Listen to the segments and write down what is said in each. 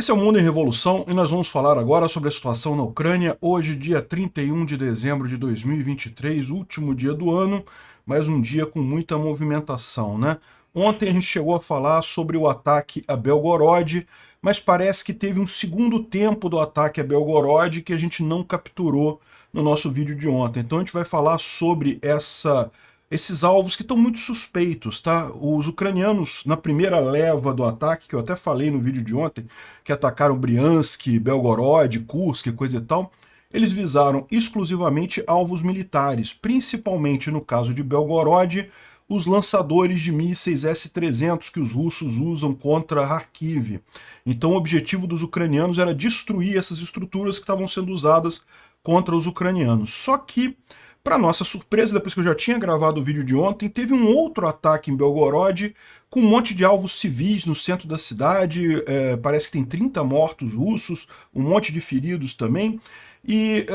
Esse é o Mundo em Revolução e nós vamos falar agora sobre a situação na Ucrânia, hoje, dia 31 de dezembro de 2023, último dia do ano, mas um dia com muita movimentação, né? Ontem a gente chegou a falar sobre o ataque a Belgorod, mas parece que teve um segundo tempo do ataque a Belgorod que a gente não capturou no nosso vídeo de ontem. Então a gente vai falar sobre esses alvos que estão muito suspeitos, tá? Os ucranianos, na primeira leva do ataque, que eu até falei no vídeo de ontem, que atacaram Briansk, Belgorod, Kursk, coisa e tal, eles visaram exclusivamente alvos militares, principalmente no caso de Belgorod, os lançadores de mísseis S-300 que os russos usam contra Kharkiv. Então o objetivo dos ucranianos era destruir essas estruturas que estavam sendo usadas contra os ucranianos. Só que, para nossa surpresa, depois que eu já tinha gravado o vídeo de ontem, teve um outro ataque em Belgorod, com um monte de alvos civis no centro da cidade, parece que tem 30 mortos russos, um monte de feridos também, e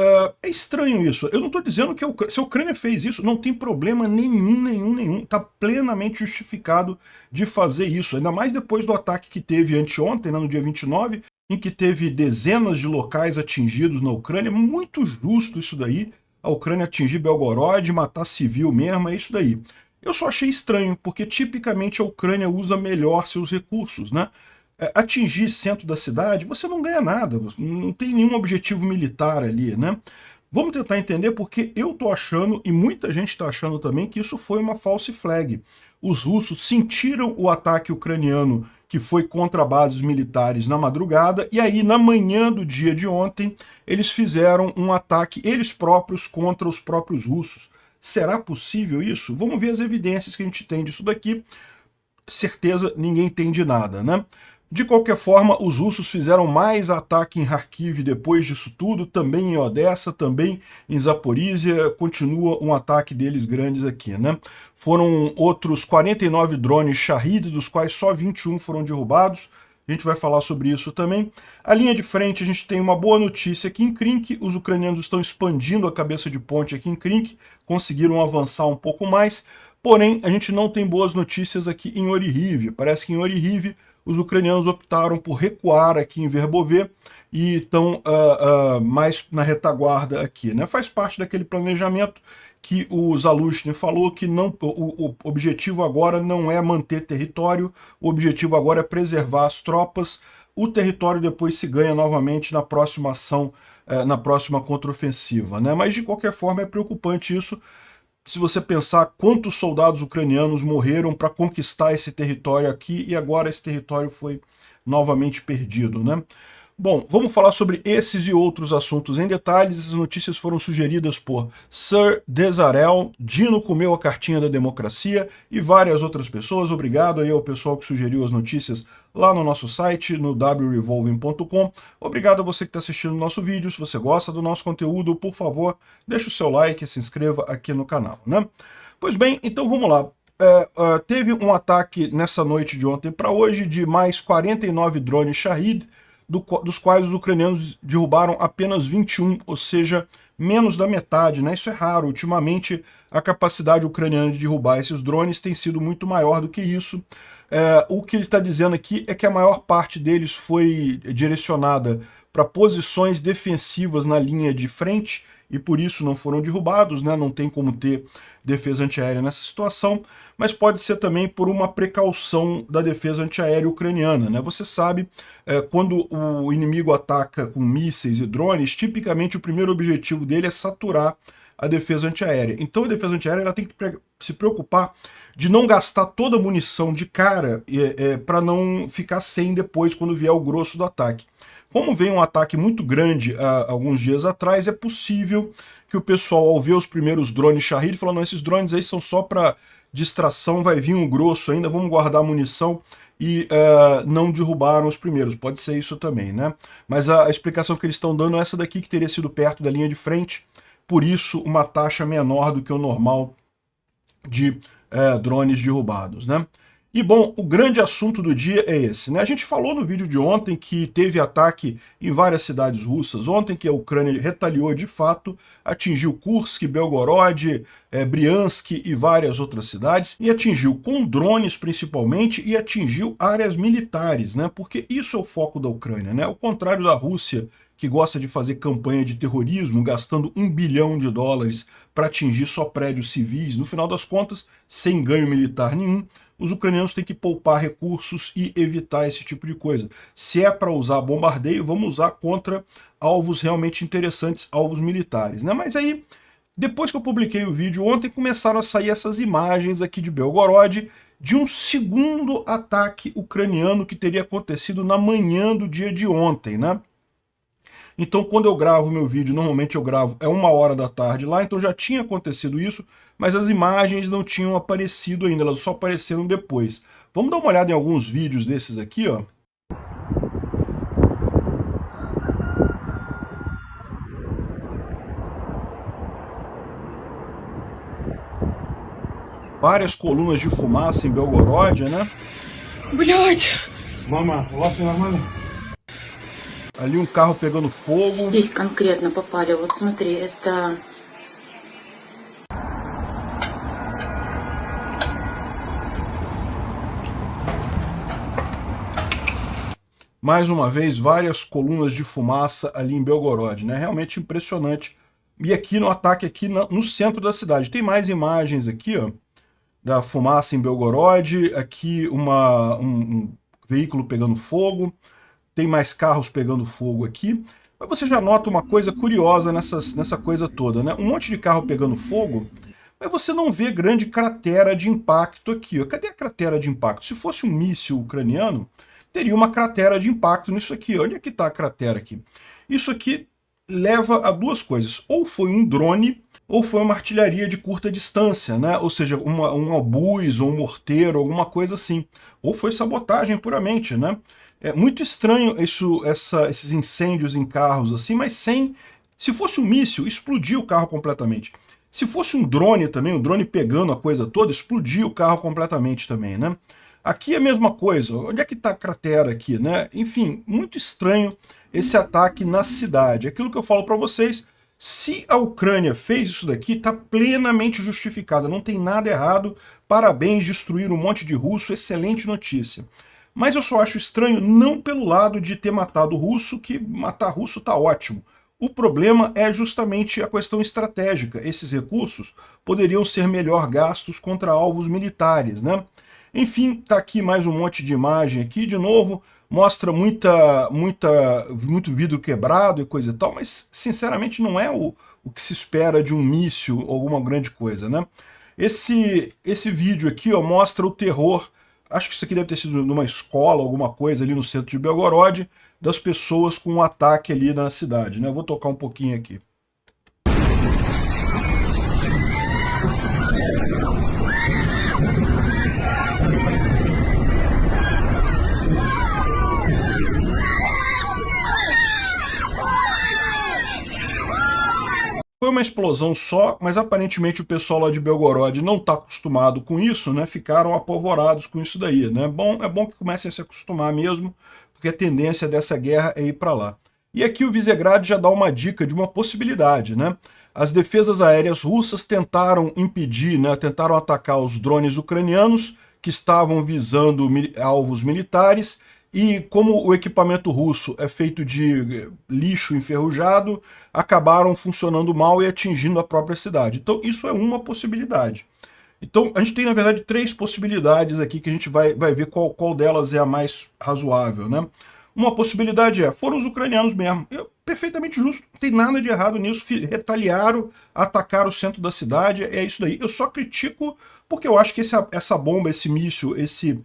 é estranho isso. Eu não estou dizendo que se a Ucrânia fez isso, não tem problema nenhum, está plenamente justificado de fazer isso, ainda mais depois do ataque que teve anteontem, né, no dia 29, em que teve dezenas de locais atingidos na Ucrânia, muito justo isso daí, a Ucrânia atingir Belgorod, matar civil mesmo, é isso daí. Eu só achei estranho, porque tipicamente a Ucrânia usa melhor seus recursos, né? Atingir centro da cidade, você não ganha nada, não tem nenhum objetivo militar ali, né? Vamos tentar entender porque eu tô achando, e muita gente está achando também, que isso foi uma false flag. Os russos sentiram o ataque ucraniano que foi contra bases militares na madrugada, e aí na manhã do dia de ontem eles fizeram um ataque eles próprios contra os próprios russos. Será possível isso? Vamos ver as evidências que a gente tem disso daqui. Certeza ninguém tem de nada, né? De qualquer forma, os russos fizeram mais ataque em Kharkiv depois disso tudo, também em Odessa, também em Zaporizhia, continua um ataque deles grandes aqui, né? Foram outros 49 drones Shahid, dos quais só 21 foram derrubados, a gente vai falar sobre isso também. A linha de frente, a gente tem uma boa notícia aqui em Krink, os ucranianos estão expandindo a cabeça de ponte aqui em Krink, conseguiram avançar um pouco mais, porém, a gente não tem boas notícias aqui em Oryhiv. Parece que em Oryhiv os ucranianos optaram por recuar aqui em Verbove e estão mais na retaguarda aqui, né? Faz parte daquele planejamento que o Zaluzhny falou que o objetivo agora não é manter território, o objetivo agora é preservar as tropas, o território depois se ganha novamente na próxima ação, na próxima contraofensiva, né? Mas de qualquer forma é preocupante isso, se você pensar quantos soldados ucranianos morreram para conquistar esse território aqui e agora esse território foi novamente perdido, né? Bom, vamos falar sobre esses e outros assuntos em detalhes. As notícias foram sugeridas por Sir Desarel, Dino comeu a cartinha da democracia e várias outras pessoas. Obrigado aí ao pessoal que sugeriu as notícias lá no nosso site, no wrevolving.com. Obrigado a você que está assistindo o nosso vídeo. Se você gosta do nosso conteúdo, por favor, deixe o seu like e se inscreva aqui no canal, né? Pois bem, então vamos lá. Teve um ataque nessa noite de ontem para hoje de mais 49 drones Shahid, dos quais os ucranianos derrubaram apenas 21, ou seja, menos da metade, né? Isso é raro. Ultimamente, a capacidade ucraniana de derrubar esses drones tem sido muito maior do que isso. O que ele está dizendo aqui é que a maior parte deles foi direcionada para posições defensivas na linha de frente, e por isso não foram derrubados, né? Não tem como ter defesa antiaérea nessa situação, mas pode ser também por uma precaução da defesa antiaérea ucraniana, né? Você sabe, quando o inimigo ataca com mísseis e drones, tipicamente o primeiro objetivo dele é saturar a defesa antiaérea. Então a defesa antiaérea ela tem que se preocupar de não gastar toda a munição de cara para não ficar sem depois quando vier o grosso do ataque. Como veio um ataque muito grande há alguns dias atrás, é possível que o pessoal, ao ver os primeiros drones Shahid, falou, não, esses drones aí são só para distração, vai vir um grosso ainda, vamos guardar a munição, e não derrubaram os primeiros. Pode ser isso também, né? Mas a explicação que eles estão dando é essa daqui, que teria sido perto da linha de frente, por isso uma taxa menor do que o normal de drones derrubados, né? E bom, o grande assunto do dia é esse, né? A gente falou no vídeo de ontem que teve ataque em várias cidades russas, ontem que a Ucrânia retaliou de fato, atingiu Kursk, Belgorod, Briansk e várias outras cidades, e atingiu com drones principalmente, e atingiu áreas militares, né? Porque isso é o foco da Ucrânia, né? Ao contrário da Rússia, que gosta de fazer campanha de terrorismo, gastando $1 bilhão para atingir só prédios civis, no final das contas, sem ganho militar nenhum, os ucranianos têm que poupar recursos e evitar esse tipo de coisa. Se é para usar bombardeio, vamos usar contra alvos realmente interessantes, alvos militares, né? Mas aí, depois que eu publiquei o vídeo ontem, começaram a sair essas imagens aqui de Belgorod, de um segundo ataque ucraniano que teria acontecido na manhã do dia de ontem, né? Então, quando eu gravo meu vídeo, normalmente eu gravo 1h da tarde lá, então já tinha acontecido isso, mas as imagens não tinham aparecido ainda, elas só apareceram depois. Vamos dar uma olhada em alguns vídeos desses aqui, ó. Várias colunas de fumaça em Belgorod, né? Mama, у вас нормально? Ali um carro pegando fogo. Здесь конкретно попали. Вот смотри, это... Mais uma vez, várias colunas de fumaça ali em Belgorod, né? Realmente impressionante. E aqui no ataque, aqui no centro da cidade. Tem mais imagens aqui, ó, da fumaça em Belgorod. Aqui um veículo pegando fogo. Tem mais carros pegando fogo aqui. Mas você já nota uma coisa curiosa nessa coisa toda, né? Um monte de carro pegando fogo, mas você não vê grande cratera de impacto aqui. Ó. Cadê a cratera de impacto? Se fosse um míssil ucraniano, teria uma cratera de impacto nisso aqui. Onde é que está a cratera aqui? Isso aqui leva a duas coisas. Ou foi um drone, ou foi uma artilharia de curta distância, né? Ou seja, um obus ou um morteiro, alguma coisa assim. Ou foi sabotagem puramente, né? É muito estranho esses incêndios em carros assim, mas sem... Se fosse um míssil, explodia o carro completamente. Se fosse um drone também, um drone pegando a coisa toda, explodia o carro completamente também, né? Aqui é a mesma coisa. Onde é que está a cratera aqui, né? Enfim, muito estranho esse ataque na cidade. Aquilo que eu falo para vocês, se a Ucrânia fez isso daqui, está plenamente justificada. Não tem nada errado. Parabéns, destruir um monte de russo. Excelente notícia. Mas eu só acho estranho não pelo lado de ter matado o russo, que matar russo tá ótimo. O problema é justamente a questão estratégica. Esses recursos poderiam ser melhor gastos contra alvos militares, né? Enfim, tá aqui mais um monte de imagem aqui, de novo, mostra muito vidro quebrado e coisa e tal, mas sinceramente não é o que se espera de um míssil ou alguma grande coisa, né? Esse vídeo aqui, ó, mostra o terror. Acho que isso aqui deve ter sido numa escola, alguma coisa ali no centro de Belgorod, das pessoas com um ataque ali na cidade, né? Eu vou tocar um pouquinho aqui. Foi uma explosão só, mas aparentemente o pessoal lá de Belgorod não está acostumado com isso, né? Ficaram apavorados com isso daí, né? É bom que comecem a se acostumar mesmo, porque a tendência dessa guerra é ir para lá. E aqui o Visegrad já dá uma dica de uma possibilidade, né? As defesas aéreas russas tentaram impedir, né? Tentaram atacar os drones ucranianos que estavam visando alvos militares. E como o equipamento russo é feito de lixo enferrujado, acabaram funcionando mal e atingindo a própria cidade. Então isso é uma possibilidade. Então a gente tem, na verdade, 3 possibilidades aqui que a gente vai ver qual delas é a mais razoável, né? Uma possibilidade foram os ucranianos mesmo. Perfeitamente justo, não tem nada de errado nisso. Retaliaram, atacaram o centro da cidade, é isso daí. Eu só critico porque eu acho que essa bomba, esse míssil, esse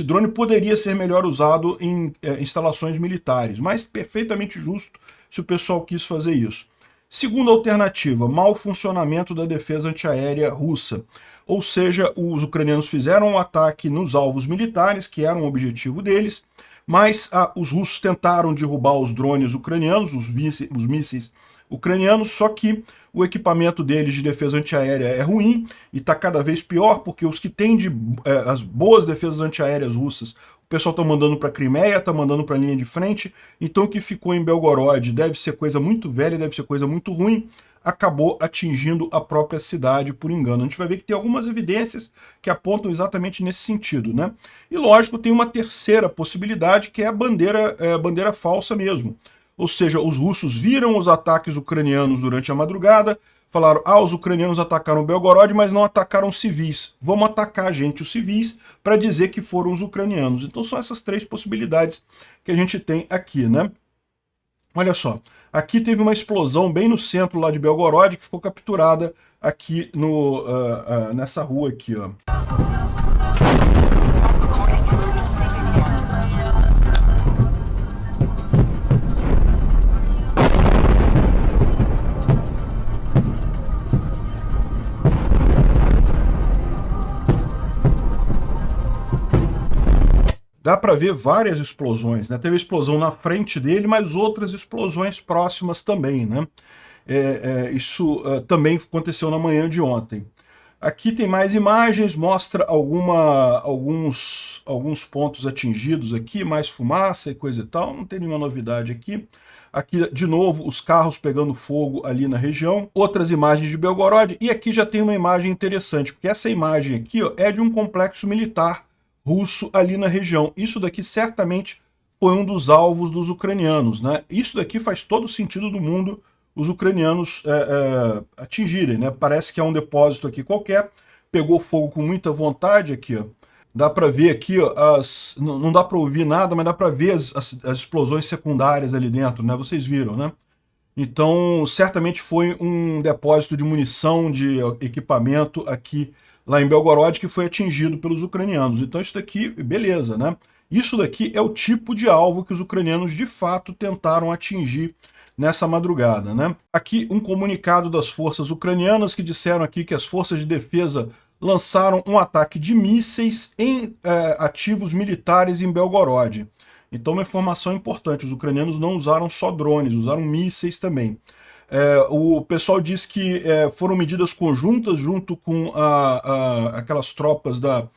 drone poderia ser melhor usado em instalações militares, mas perfeitamente justo se o pessoal quis fazer isso. Segunda alternativa, mau funcionamento da defesa antiaérea russa. Ou seja, os ucranianos fizeram um ataque nos alvos militares, que era um objetivo deles, mas os russos tentaram derrubar os drones ucranianos, os mísseis ucranianos, só que o equipamento deles de defesa antiaérea é ruim e está cada vez pior, porque os que têm as boas defesas antiaéreas russas, o pessoal está mandando para a Crimeia, está mandando para a linha de frente, então o que ficou em Belgorod deve ser coisa muito velha, deve ser coisa muito ruim, acabou atingindo a própria cidade por engano. A gente vai ver que tem algumas evidências que apontam exatamente nesse sentido, né? E lógico, tem uma terceira possibilidade, que é a bandeira falsa mesmo. Ou seja, os russos viram os ataques ucranianos durante a madrugada, falaram, os ucranianos atacaram Belgorod, mas não atacaram civis. Vamos atacar, gente, os civis, para dizer que foram os ucranianos. Então são essas três possibilidades que a gente tem aqui, né? Olha só, aqui teve uma explosão bem no centro lá de Belgorod, que ficou capturada aqui nessa rua aqui, ó. Dá para ver várias explosões, né? Teve explosão na frente dele, mas outras explosões próximas também, né? Isso também aconteceu na manhã de ontem. Aqui tem mais imagens, mostra alguns pontos atingidos aqui, mais fumaça e coisa e tal, não tem nenhuma novidade aqui. Aqui, de novo, os carros pegando fogo ali na região. Outras imagens de Belgorod, e aqui já tem uma imagem interessante, porque essa imagem aqui, ó, é de um complexo militar russo ali na região. Isso daqui certamente foi um dos alvos dos ucranianos, né? Isso daqui faz todo o sentido do mundo os ucranianos atingirem, né? Parece que é um depósito aqui qualquer, pegou fogo com muita vontade aqui, ó. Dá para ver aqui, ó, não dá para ouvir nada, mas dá para ver as explosões secundárias ali dentro, né? Vocês viram, né? Então, certamente foi um depósito de munição, de equipamento aqui lá em Belgorod, que foi atingido pelos ucranianos. Então isso daqui, beleza, né? Isso daqui é o tipo de alvo que os ucranianos de fato tentaram atingir nessa madrugada, né? Aqui um comunicado das forças ucranianas que disseram aqui que as forças de defesa lançaram um ataque de mísseis em ativos militares em Belgorod. Então uma informação importante, os ucranianos não usaram só drones, usaram mísseis também. O pessoal diz que foram medidas conjuntas junto com aquelas tropas da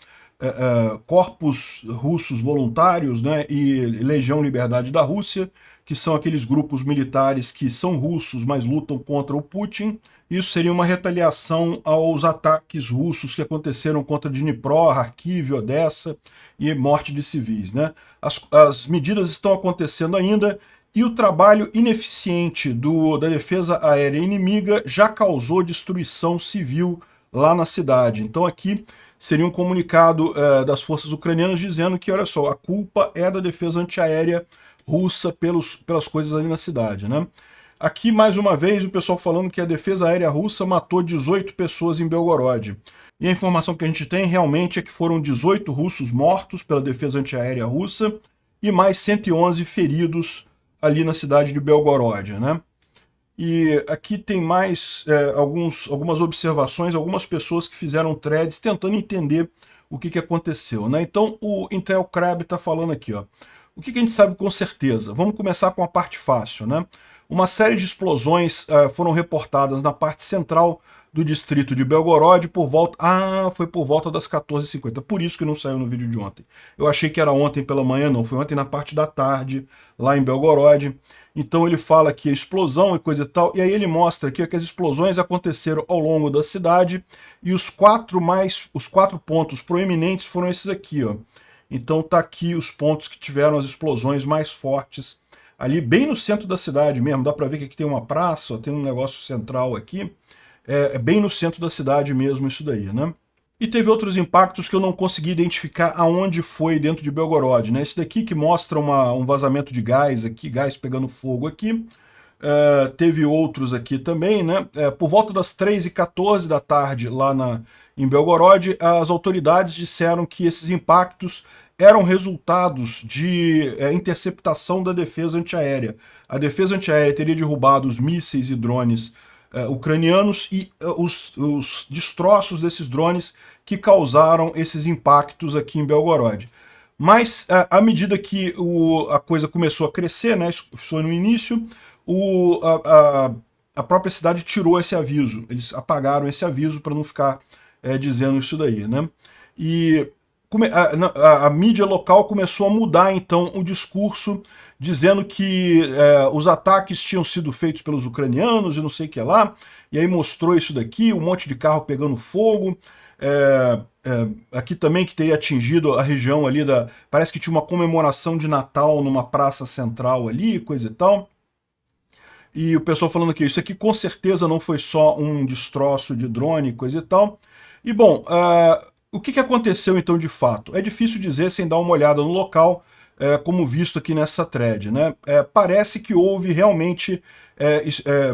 Corpos Russos Voluntários, né, e Legião Liberdade da Rússia, que são aqueles grupos militares que são russos, mas lutam contra o Putin. Isso seria uma retaliação aos ataques russos que aconteceram contra Dnipro, Kharkiv, Odessa e morte de civis, né? As medidas estão acontecendo ainda, e o trabalho ineficiente da defesa aérea inimiga já causou destruição civil lá na cidade. Então aqui seria um comunicado das forças ucranianas dizendo que, olha só, a culpa é da defesa antiaérea russa pelas coisas ali na cidade, né? Aqui, mais uma vez, o pessoal falando que a defesa aérea russa matou 18 pessoas em Belgorod. E a informação que a gente tem realmente é que foram 18 russos mortos pela defesa antiaérea russa e mais 111 feridos ali na cidade de Belgorod, né? E aqui tem mais algumas observações, algumas pessoas que fizeram threads tentando entender o que aconteceu, né? Então o Intel Crab está falando aqui, ó. O que a gente sabe com certeza? Vamos começar com a parte fácil, né? Uma série de explosões foram reportadas na parte central do distrito de Belgorod por volta... foi por volta das 14h50. Por isso que não saiu no vídeo de ontem. Eu achei que era ontem pela manhã, não. Foi ontem na parte da tarde, lá em Belgorod. Então ele fala que a explosão e coisa e tal. E aí ele mostra aqui que as explosões aconteceram ao longo da cidade. E os quatro pontos proeminentes foram esses aqui, ó. Então tá aqui os pontos que tiveram as explosões mais fortes. Ali bem no centro da cidade mesmo. Dá para ver que aqui tem uma praça, ó, tem um negócio central aqui. É bem no centro da cidade mesmo isso daí, né? E teve outros impactos que eu não consegui identificar aonde foi dentro de Belgorod, né? Esse daqui que mostra um vazamento de gás aqui, gás pegando fogo aqui. Teve outros aqui também, né? Por volta das 3h14 da tarde lá em Belgorod, as autoridades disseram que esses impactos eram resultados de interceptação da defesa antiaérea. A defesa antiaérea teria derrubado os mísseis e drones ucranianos e os destroços desses drones que causaram esses impactos aqui em Belgorod. Mas à medida que a coisa começou a crescer, né, isso foi no início, a própria cidade tirou esse aviso, eles apagaram esse aviso para não ficar dizendo isso daí, né? E a mídia local começou a mudar, então, o discurso, dizendo que os ataques tinham sido feitos pelos ucranianos e não sei o que lá, e aí mostrou isso daqui, um monte de carro pegando fogo, aqui também que teria atingido a região ali parece que tinha uma comemoração de Natal numa praça central ali, coisa e tal. E o pessoal falando que isso aqui com certeza não foi só um destroço de drone, coisa e tal. E bom, o que aconteceu então de fato? É difícil dizer sem dar uma olhada no local, como visto aqui nessa thread, né? Parece que houve realmente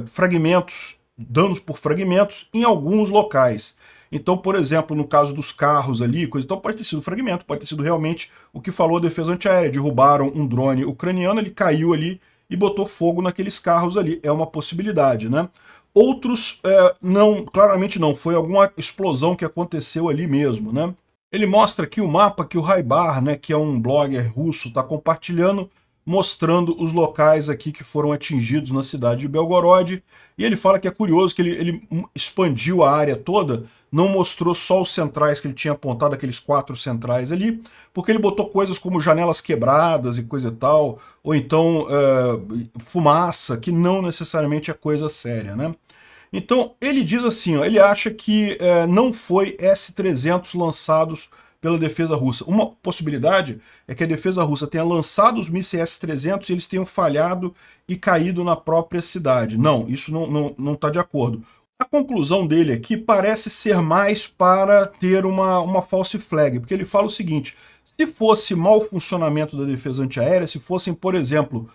fragmentos, danos por fragmentos em alguns locais. Então, por exemplo, no caso dos carros ali, coisa, então pode ter sido fragmento, pode ter sido realmente o que falou a defesa antiaérea. Derrubaram um drone ucraniano, ele caiu ali e botou fogo naqueles carros ali. É uma possibilidade, né? Outros, não, claramente não. Foi alguma explosão que aconteceu ali mesmo, né? Ele mostra aqui o mapa que o Raibar, né, que é um blogger russo, está compartilhando, mostrando os locais aqui que foram atingidos na cidade de Belgorod. E ele fala que é curioso que ele expandiu a área toda, não mostrou só os centrais que ele tinha apontado, aqueles 4 centrais ali, porque ele botou coisas como janelas quebradas e coisa e tal, ou então fumaça, que não necessariamente é coisa séria, né? Então, ele diz assim, ó, ele acha que não foi S-300 lançados pela defesa russa. Uma possibilidade é que a defesa russa tenha lançado os mísseis S-300 e eles tenham falhado e caído na própria cidade. Não, isso não está de acordo. A conclusão dele aqui parece ser mais para ter uma false flag, porque ele fala o seguinte: se fosse mau funcionamento da defesa antiaérea, se fossem, por exemplo,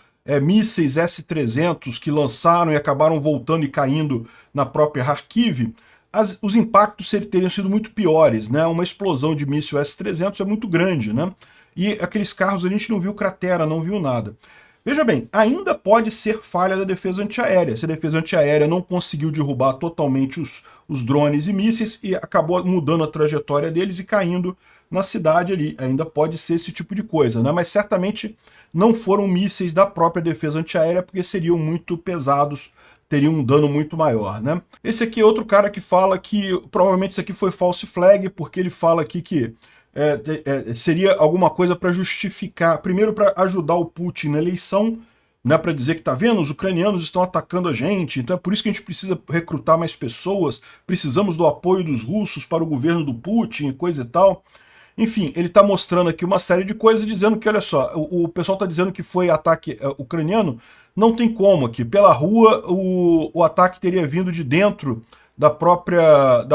mísseis S-300 que lançaram e acabaram voltando e caindo na própria Kharkiv, os impactos teriam sido muito piores, né? Uma explosão de míssil S-300 é muito grande, né? E aqueles carros a gente não viu cratera, não viu nada. Veja bem, ainda pode ser falha da defesa antiaérea. Se a defesa antiaérea não conseguiu derrubar totalmente os drones e mísseis e acabou mudando a trajetória deles e caindo na cidade ali. Ainda pode ser esse tipo de coisa, né? Mas certamente não foram mísseis da própria defesa antiaérea, porque seriam muito pesados, teriam um dano muito maior, né? Esse aqui é outro cara que fala que provavelmente isso aqui foi false flag, porque ele fala aqui que seria alguma coisa para justificar, primeiro para ajudar o Putin na eleição, né, para dizer que tá vendo, os ucranianos estão atacando a gente, então é por isso que a gente precisa recrutar mais pessoas, precisamos do apoio dos russos para o governo do Putin e coisa e tal. Enfim, ele está mostrando aqui uma série de coisas, dizendo que, olha só, o pessoal está dizendo que foi ataque ucraniano, não tem como aqui. Pela rua, o ataque teria vindo de dentro da própria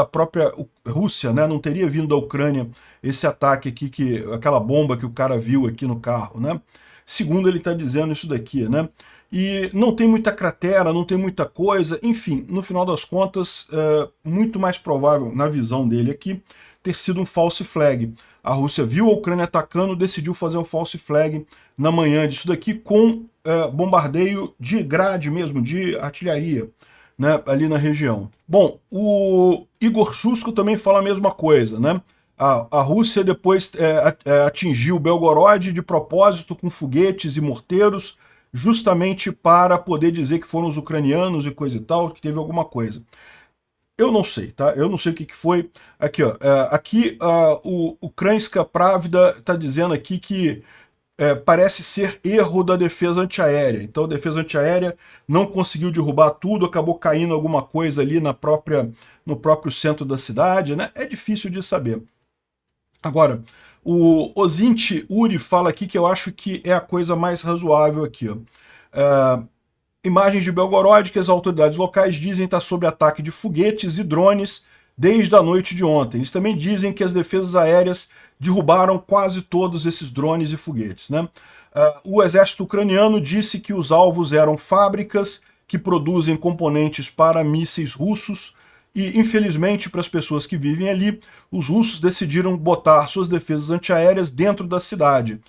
Rússia, né? Não teria vindo da Ucrânia esse ataque aqui, aquela bomba que o cara viu aqui no carro, né? Segundo ele está dizendo isso daqui, né? E não tem muita cratera, não tem muita coisa, enfim, no final das contas, muito mais provável, na visão dele aqui, ter sido um false flag. A Rússia viu a Ucrânia atacando, decidiu fazer um false flag na manhã disso daqui com bombardeio de grade mesmo, de artilharia, né, ali na região. Bom, o Igor Shusko também fala a mesma coisa, né? A Rússia depois atingiu Belgorod de propósito com foguetes e morteiros, justamente para poder dizer que foram os ucranianos e coisa e tal, que teve alguma coisa. Eu não sei, tá? Eu não sei o que foi. Aqui, ó. O Ukrainska Pravda está dizendo aqui que parece ser erro da defesa antiaérea. Então a defesa antiaérea não conseguiu derrubar tudo, acabou caindo alguma coisa ali no próprio centro da cidade, né? É difícil de saber. Agora, o Ozint Uri fala aqui que eu acho que é a coisa mais razoável aqui, ó. Imagens de Belgorod que as autoridades locais dizem estar sob ataque de foguetes e drones desde a noite de ontem. Eles também dizem que as defesas aéreas derrubaram quase todos esses drones e foguetes, né? O exército ucraniano disse que os alvos eram fábricas que produzem componentes para mísseis russos e, infelizmente, para as pessoas que vivem ali, os russos decidiram botar suas defesas antiaéreas dentro da cidade.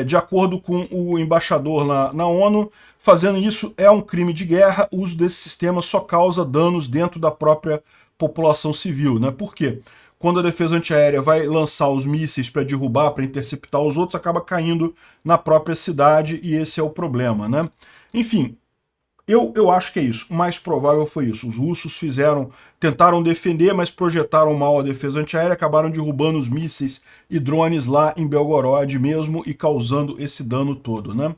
De acordo com o embaixador na ONU, fazendo isso é um crime de guerra, o uso desse sistema só causa danos dentro da própria população civil, né? Por quê? Quando a defesa antiaérea vai lançar os mísseis para derrubar, para interceptar os outros, acaba caindo na própria cidade e esse é o problema, né? Enfim, Eu acho que é isso. O mais provável foi isso. Os russos tentaram defender, mas projetaram mal a defesa antiaérea, acabaram derrubando os mísseis e drones lá em Belgorod mesmo e causando esse dano todo, né?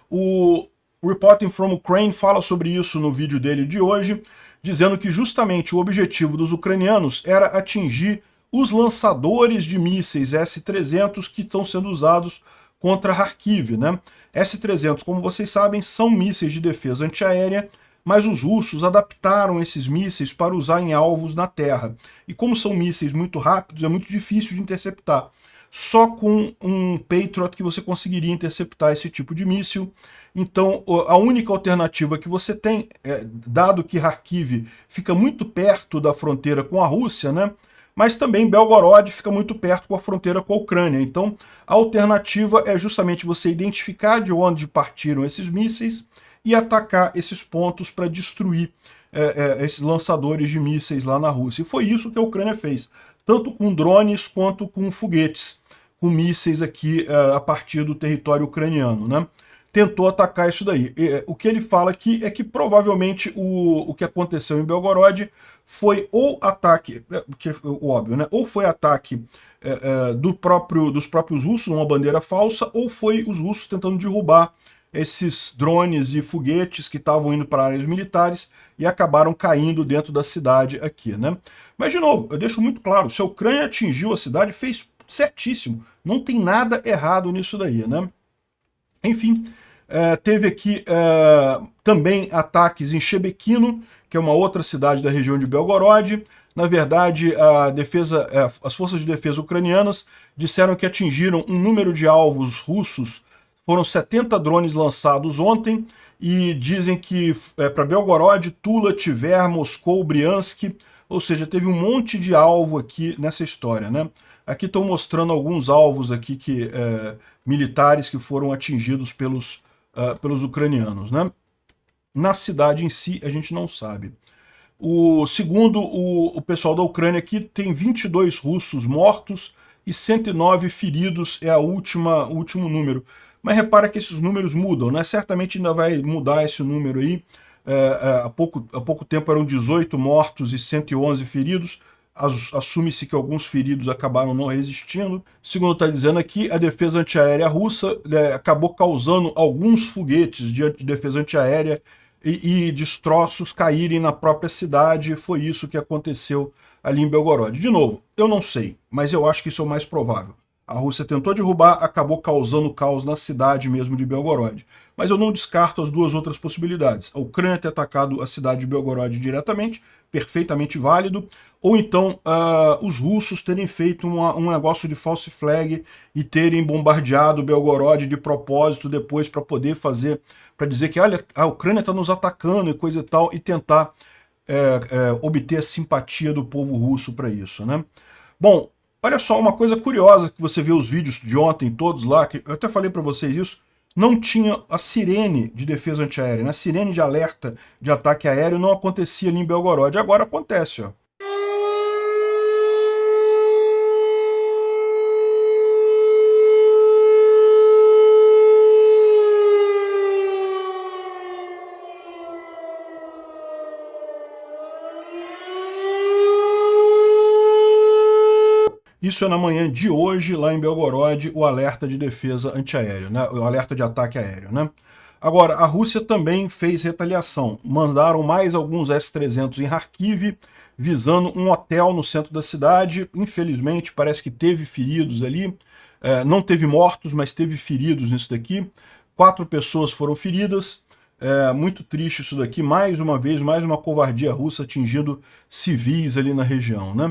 O Reporting from Ukraine fala sobre isso no vídeo dele de hoje, dizendo que justamente o objetivo dos ucranianos era atingir os lançadores de mísseis S-300 que estão sendo usados contra Kharkiv, né? S-300, como vocês sabem, são mísseis de defesa antiaérea, mas os russos adaptaram esses mísseis para usar em alvos na terra. E como são mísseis muito rápidos, é muito difícil de interceptar. Só com um Patriot que você conseguiria interceptar esse tipo de míssil. Então, a única alternativa que você tem, dado que Kharkiv fica muito perto da fronteira com a Rússia, né? Mas também Belgorod fica muito perto com a fronteira com a Ucrânia. Então, a alternativa é justamente você identificar de onde partiram esses mísseis e atacar esses pontos para destruir esses lançadores de mísseis lá na Rússia. E foi isso que a Ucrânia fez, tanto com drones quanto com foguetes, com mísseis aqui a partir do território ucraniano, né? Tentou atacar isso daí. O que ele fala aqui é que provavelmente o que aconteceu em Belgorod foi ou ataque, que é óbvio, né? Ou foi ataque dos próprios russos, uma bandeira falsa, ou foi os russos tentando derrubar esses drones e foguetes que estavam indo para áreas militares e acabaram caindo dentro da cidade aqui, né? Mas, de novo, eu deixo muito claro, se a Ucrânia atingiu a cidade, fez certíssimo. Não tem nada errado nisso daí, né? Enfim, teve aqui também ataques em Shebekino, que é uma outra cidade da região de Belgorod. Na verdade, as forças de defesa ucranianas disseram que atingiram um número de alvos russos. Foram 70 drones lançados ontem e dizem que para Belgorod, Tula, Tver, Moscou, Briansk, ou seja, teve um monte de alvo aqui nessa história, né? Aqui estão mostrando alguns alvos aqui militares que foram atingidos pelos ucranianos, né? Na cidade em si, a gente não sabe. Segundo o pessoal da Ucrânia aqui, tem 22 russos mortos e 109 feridos, é o último número. Mas repara que esses números mudam, né? Certamente ainda vai mudar esse número aí. Há pouco tempo eram 18 mortos e 111 feridos. Assume-se que alguns feridos acabaram não resistindo. Segundo está dizendo aqui, a defesa antiaérea russa acabou causando alguns foguetes de defesa antiaérea e destroços caírem na própria cidade. Foi isso que aconteceu ali em Belgorod. De novo, eu não sei, mas eu acho que isso é o mais provável. A Rússia tentou derrubar, acabou causando caos na cidade mesmo de Belgorod. Mas eu não descarto as duas outras possibilidades. A Ucrânia ter atacado a cidade de Belgorod diretamente, perfeitamente válido, ou então os russos terem feito um negócio de false flag e terem bombardeado Belgorod de propósito depois para poder para dizer que olha, a Ucrânia está nos atacando e coisa e tal, e tentar obter a simpatia do povo russo para isso, né? Bom, olha só, uma coisa curiosa que você vê os vídeos de ontem todos lá, que eu até falei para vocês isso, não tinha a sirene de defesa antiaérea, né? A sirene de alerta de ataque aéreo não acontecia ali em Belgorod, agora acontece, ó. Isso é na manhã de hoje, lá em Belgorod, o alerta de defesa antiaéreo, né? O alerta de ataque aéreo, né? Agora, a Rússia também fez retaliação. Mandaram mais alguns S-300 em Kharkiv, visando um hotel no centro da cidade. Infelizmente, parece que teve feridos ali. Não teve mortos, mas teve feridos nisso daqui. 4 pessoas foram feridas. Muito triste isso daqui. Mais uma vez, mais uma covardia russa atingindo civis ali na região, né?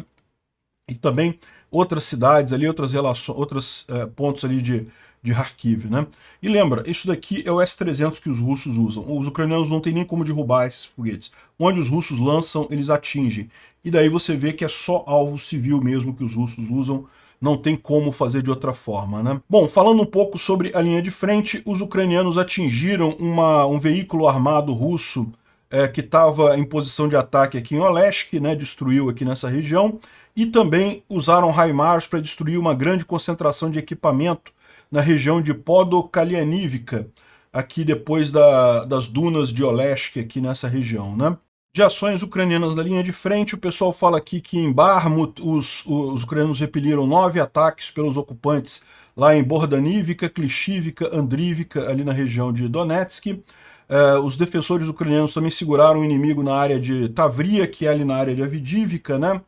E também outras cidades ali, outros pontos ali de Kharkiv, né? E lembra, isso daqui é o S-300 que os russos usam. Os ucranianos não tem nem como derrubar esses foguetes. Onde os russos lançam, eles atingem. E daí você vê que é só alvo civil mesmo que os russos usam. Não tem como fazer de outra forma, né? Bom, falando um pouco sobre a linha de frente, os ucranianos atingiram um veículo armado russo que estava em posição de ataque aqui em Olesk, né? Destruiu aqui nessa região. E também usaram HIMARS para destruir uma grande concentração de equipamento na região de Podokalianivka, aqui depois das dunas de Oleshk, aqui nessa região, né? De ações ucranianas na linha de frente, o pessoal fala aqui que em Bakhmut os ucranianos repeliram 9 ataques pelos ocupantes lá em Bordaniivka, Klishivka, Andrivka, ali na região de Donetsk. Os defensores ucranianos também seguraram o inimigo na área de Tavria, que é ali na área de Avdiivka, né?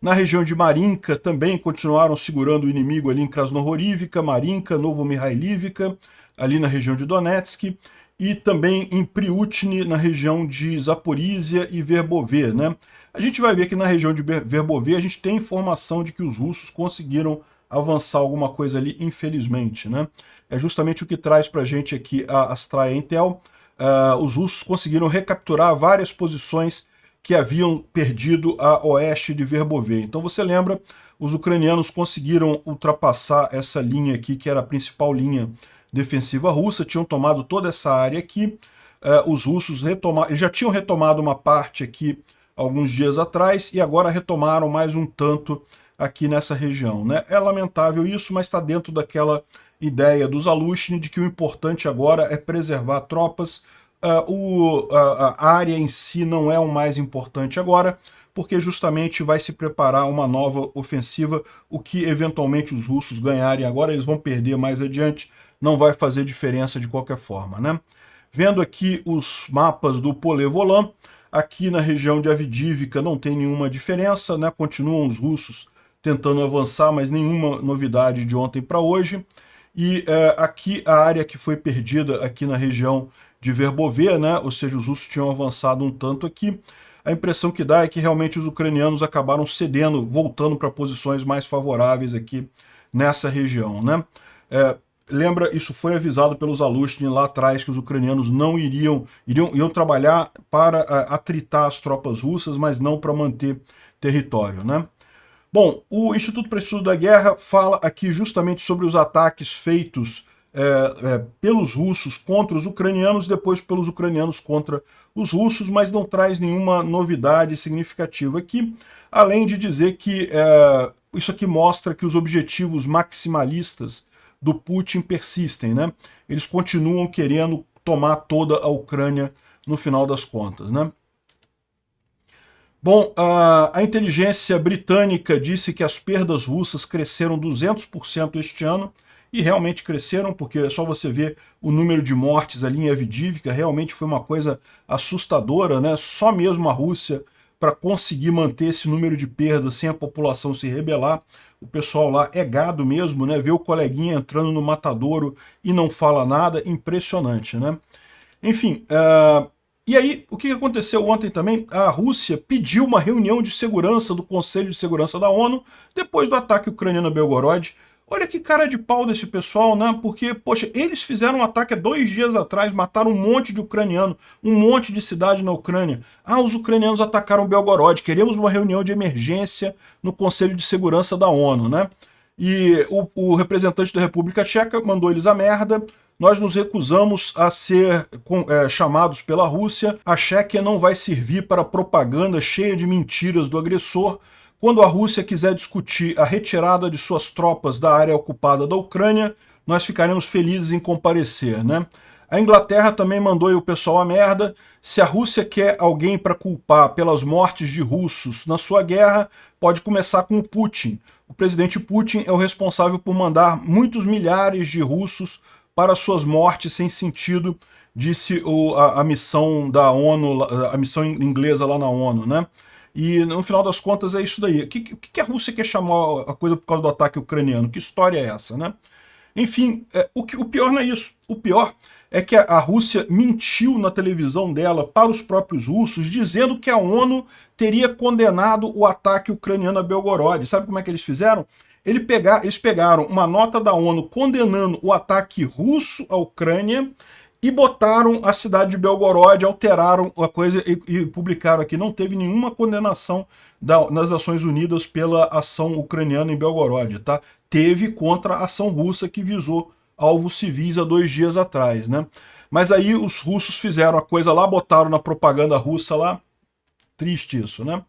Na região de Marinka também continuaram segurando o inimigo ali em Krasnohorivka, Marinka, Novomihailivka, ali na região de Donetsk, e também em Priutny, na região de Zaporizhia e Verbove, né? A gente vai ver que na região de Verbove a gente tem informação de que os russos conseguiram avançar alguma coisa ali, infelizmente, né? É justamente o que traz pra gente aqui a Astraea Intel. Os russos conseguiram recapturar várias posições que haviam perdido a oeste de Verbove. Então você lembra, os ucranianos conseguiram ultrapassar essa linha aqui, que era a principal linha defensiva russa, tinham tomado toda essa área aqui. Os russos já tinham retomado uma parte aqui alguns dias atrás e agora retomaram mais um tanto aqui nessa região, né? É lamentável isso, mas está dentro daquela ideia dos Alushny de que o importante agora é preservar tropas. A área em si não é o mais importante agora, porque justamente vai se preparar uma nova ofensiva, o que eventualmente os russos ganharem agora, eles vão perder mais adiante, não vai fazer diferença de qualquer forma, né? Vendo aqui os mapas do Polevolan, aqui na região de Avdiivka não tem nenhuma diferença, né? Continuam os russos tentando avançar, mas nenhuma novidade de ontem para hoje. E aqui a área que foi perdida aqui na região de Verbove, né? Ou seja, os russos tinham avançado um tanto aqui. A impressão que dá é que realmente os ucranianos acabaram cedendo, voltando para posições mais favoráveis aqui nessa região, né? Lembra, isso foi avisado pelos Alushny lá atrás, que os ucranianos não iriam trabalhar para atritar as tropas russas, mas não para manter território, né? Bom, o Instituto para Estudo da Guerra fala aqui justamente sobre os ataques feitos pelos russos contra os ucranianos, depois pelos ucranianos contra os russos, mas não traz nenhuma novidade significativa aqui, além de dizer que isso aqui mostra que os objetivos maximalistas do Putin persistem, né? Eles continuam querendo tomar toda a Ucrânia no final das contas, né? Bom, a inteligência britânica disse que as perdas russas cresceram 200% este ano, e realmente cresceram, porque é só você ver o número de mortes ali em Avdiivka, realmente foi uma coisa assustadora, né? Só mesmo a Rússia, para conseguir manter esse número de perdas sem a população se rebelar, o pessoal lá é gado mesmo, né? Vê o coleguinha entrando no matadouro e não fala nada, impressionante, né? Enfim, e aí, o que aconteceu ontem também? A Rússia pediu uma reunião de segurança do Conselho de Segurança da ONU depois do ataque ucraniano a Belgorod. Olha que cara de pau desse pessoal, né? Porque, poxa, eles fizeram um ataque há 2 dias atrás, mataram um monte de ucraniano, um monte de cidade na Ucrânia. Ah, os ucranianos atacaram Belgorod, queremos uma reunião de emergência no Conselho de Segurança da ONU, né? E o representante da República Tcheca mandou eles a merda. Nós nos recusamos a ser chamados pela Rússia. A Chequia não vai servir para propaganda cheia de mentiras do agressor. Quando a Rússia quiser discutir a retirada de suas tropas da área ocupada da Ucrânia, nós ficaremos felizes em comparecer, né? A Inglaterra também mandou o pessoal a merda. Se a Rússia quer alguém para culpar pelas mortes de russos na sua guerra, pode começar com o Putin. O presidente Putin é o responsável por mandar muitos milhares de russos para suas mortes sem sentido, disse a missão da ONU, a missão inglesa lá na ONU, né? E no final das contas é isso daí. O que a Rússia quer chamar a coisa por causa do ataque ucraniano? Que história é essa, né? Enfim, o pior não é isso. O pior é que a Rússia mentiu na televisão dela para os próprios russos, dizendo que a ONU teria condenado o ataque ucraniano a Belgorod. Sabe como é que eles fizeram? Eles pegaram uma nota da ONU condenando o ataque russo à Ucrânia e botaram a cidade de Belgorod, alteraram a coisa e publicaram aqui. Não teve nenhuma condenação nas Nações Unidas pela ação ucraniana em Belgorod, tá? Teve contra a ação russa que visou alvos civis há 2 dias atrás, né? Mas aí os russos fizeram a coisa lá, botaram na propaganda russa lá. Triste isso, né?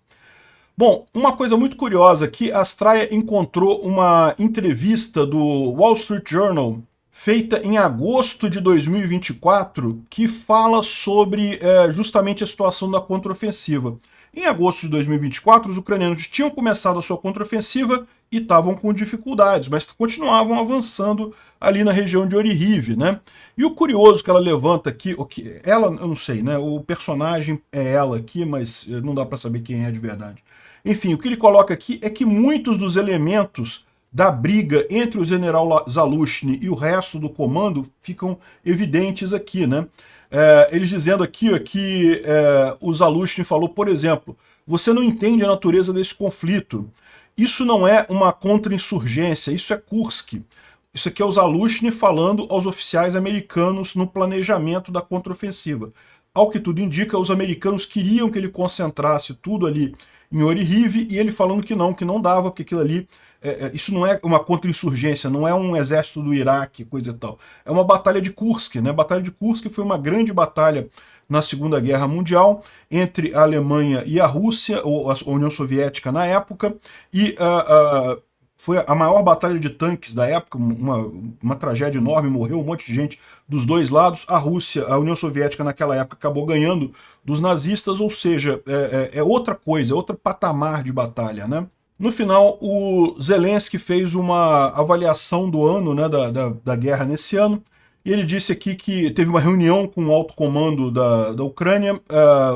Bom, uma coisa muito curiosa aqui, a Astraea encontrou uma entrevista do Wall Street Journal feita em agosto de 2024, que fala sobre justamente a situação da contraofensiva. Em agosto de 2024, os ucranianos tinham começado a sua contraofensiva e estavam com dificuldades, mas continuavam avançando ali na região de Oryhiv, né? E o curioso que ela levanta aqui, ela, eu não sei, né? O personagem é ela aqui, mas não dá para saber quem é de verdade. Enfim, o que ele coloca aqui é que muitos dos elementos da briga entre o general Zaluzhny e o resto do comando ficam evidentes aqui, né? Eles dizendo aqui que o Zaluzhny falou, por exemplo, você não entende a natureza desse conflito. Isso não é uma contra-insurgência, isso é Kursk. Isso aqui é o Zaluzhny falando aos oficiais americanos no planejamento da contraofensiva. Ao que tudo indica, os americanos queriam que ele concentrasse tudo ali em Oryhiv e ele falando que não dava, porque aquilo ali, isso não é uma contra-insurgência, não é um exército do Iraque, coisa e tal. É uma batalha de Kursk, né? A batalha de Kursk foi uma grande batalha na Segunda Guerra Mundial entre a Alemanha e a Rússia, ou a União Soviética na época, e foi a maior batalha de tanques da época, uma tragédia enorme, morreu um monte de gente dos dois lados. A Rússia, a União Soviética naquela época acabou ganhando dos nazistas, ou seja, é outra coisa, é outro patamar de batalha, né? No final, o Zelensky fez uma avaliação do ano, né, da guerra nesse ano, e ele disse aqui que teve uma reunião com o alto comando da Ucrânia,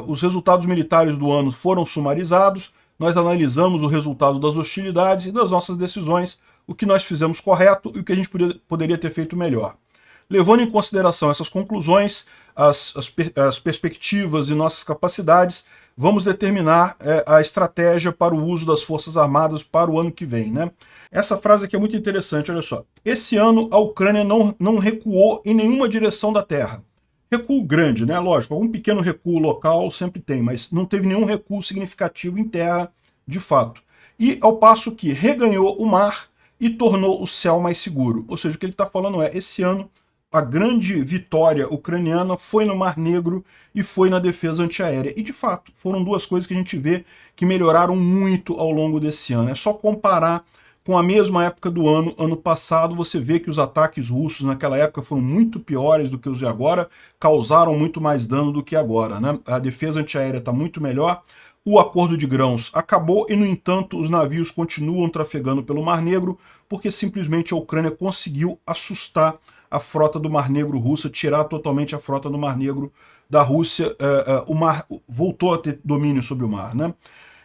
os resultados militares do ano foram sumarizados, nós analisamos o resultado das hostilidades e das nossas decisões, o que nós fizemos correto e o que a gente poderia ter feito melhor. Levando em consideração essas conclusões, as perspectivas e nossas capacidades, vamos determinar a estratégia para o uso das Forças Armadas para o ano que vem, né? Essa frase aqui é muito interessante, olha só. Esse ano a Ucrânia não recuou em nenhuma direção da terra. Recuo grande, né? Lógico, algum pequeno recuo local sempre tem, mas não teve nenhum recuo significativo em terra, de fato. E ao passo que reganhou o mar e tornou o céu mais seguro. Ou seja, o que ele está falando esse ano a grande vitória ucraniana foi no Mar Negro e foi na defesa antiaérea. E, de fato, foram duas coisas que a gente vê que melhoraram muito ao longo desse ano. É só comparar com a mesma época do ano passado, você vê que os ataques russos naquela época foram muito piores do que os de agora, causaram muito mais dano do que agora, né? A defesa antiaérea está muito melhor, o acordo de grãos acabou e, no entanto, os navios continuam trafegando pelo Mar Negro, porque simplesmente a Ucrânia conseguiu assustar a frota do Mar Negro russa, tirar totalmente a frota do Mar Negro da Rússia, o mar voltou a ter domínio sobre o mar, né?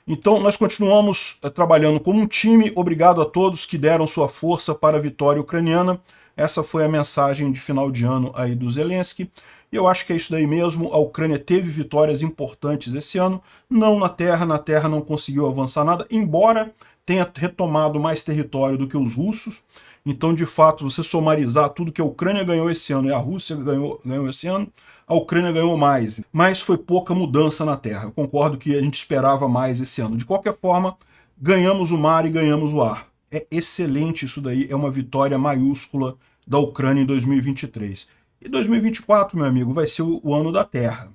Então, nós continuamos trabalhando como um time. Obrigado a todos que deram sua força para a vitória ucraniana. Essa foi a mensagem de final de ano aí do Zelensky. E eu acho que é isso daí mesmo. A Ucrânia teve vitórias importantes esse ano. Não na terra não conseguiu avançar nada, embora tenha retomado mais território do que os russos. Então, de fato, você somarizar tudo que a Ucrânia ganhou esse ano e a Rússia ganhou esse ano, a Ucrânia ganhou mais, mas foi pouca mudança na terra. Eu concordo que a gente esperava mais esse ano. De qualquer forma, ganhamos o mar e ganhamos o ar. É excelente isso daí, é uma vitória maiúscula da Ucrânia em 2023. E 2024, meu amigo, vai ser o ano da terra.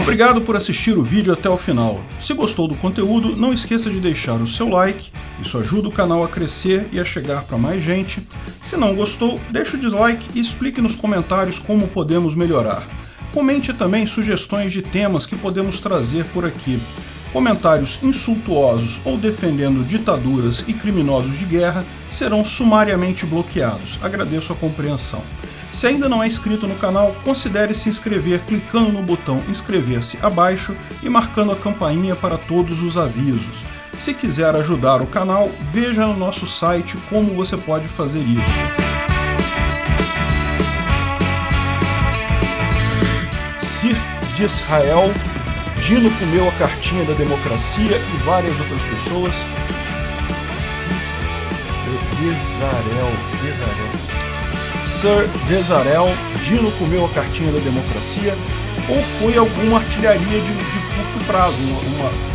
Obrigado por assistir o vídeo até o final. Se gostou do conteúdo, não esqueça de deixar o seu like, isso ajuda o canal a crescer e a chegar para mais gente. Se não gostou, deixe o dislike e explique nos comentários como podemos melhorar. Comente também sugestões de temas que podemos trazer por aqui. Comentários insultuosos ou defendendo ditaduras e criminosos de guerra serão sumariamente bloqueados. Agradeço a compreensão. Se ainda não é inscrito no canal, considere se inscrever clicando no botão inscrever-se abaixo e marcando a campainha para todos os avisos. Se quiser ajudar o canal, veja no nosso site como você pode fazer isso. Sir de Israel, Dino comeu a cartinha da democracia e várias outras pessoas. Sir Desarel, Dino comeu a cartinha da democracia, ou foi alguma artilharia de curto prazo, uma